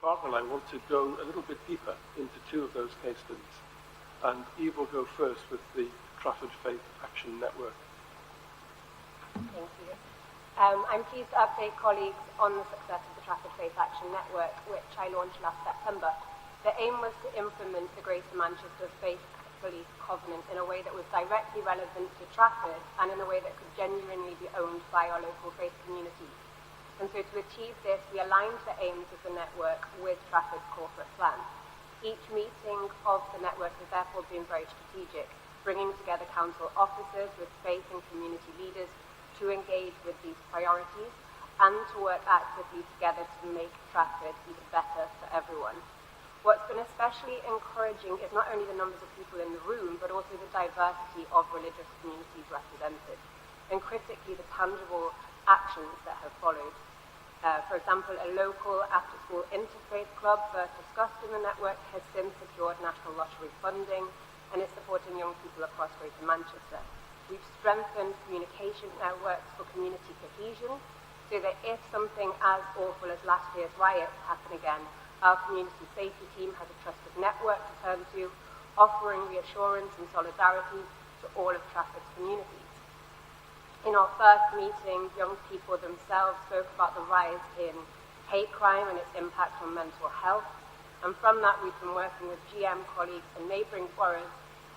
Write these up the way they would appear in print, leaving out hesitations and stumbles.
Parker and I want to go a little bit deeper into two of those case studies. And Eve will go first with the Trafford Faith Action Network. Thank you. I'm pleased to update colleagues on the success of the Trafford Faith Action Network, which I launched last September. The aim was to implement the Greater Manchester Faith-Equalities Covenant in a way that was directly relevant to Trafford and in a way that could genuinely be owned by our local faith community. And so to achieve this, we aligned the aims of the network with Trafford's corporate plan. Each meeting of the network has therefore been very strategic, bringing together council officers with faith and community leaders to engage with these priorities and to work actively together to make Trafford even better for everyone. What's been especially encouraging is not only the numbers of people in the room, but also the diversity of religious communities represented, and critically the tangible actions that have followed. For example, a local after-school interfaith club first discussed in the network has since secured national lottery funding and is supporting young people across Greater Manchester. We've strengthened communication networks for community cohesion so that if something as awful as last year's riots happen again, our community safety team has a trusted network to turn to, offering reassurance and solidarity to all of Trafford's communities. In our first meeting, young people themselves spoke about the rise in hate crime and its impact on mental health. And from that, we've been working with GM colleagues and neighbouring boroughs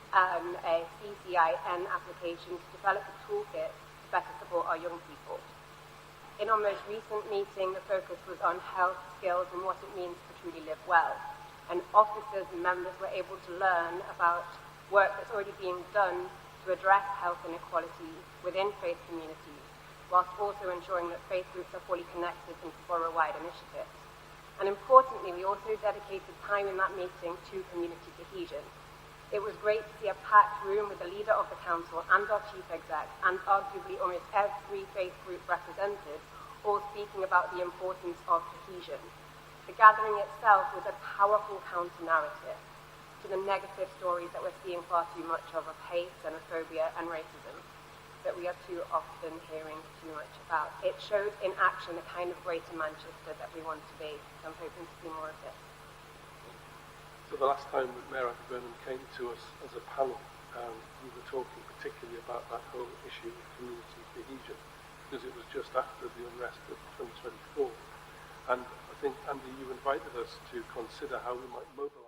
on a CCIN application to develop a toolkit to better support our young people. In our most recent meeting, the focus was on health skills and what it means to truly live well. And officers and members were able to learn about work that's already being done to address health inequality within faith communities, whilst also ensuring that faith groups are fully connected into borough-wide initiatives. And importantly, we also dedicated time in that meeting to community cohesion. It was great to see a packed room with the leader of the council and our chief exec, and arguably almost every faith group represented, all speaking about the importance of cohesion. The gathering itself was a powerful counter-narrative to the negative stories that we're seeing far too much of hate, xenophobia and racism that we are too often hearing too much about. It showed in action the kind of Greater Manchester that we want to be. So I'm hoping to see more of this. So the last time Mayor Burnham came to us as a panel, we were talking particularly about that whole issue of community cohesion, because it was just after the unrest of 2024. And I think, Andy, you invited us to consider how we might mobilise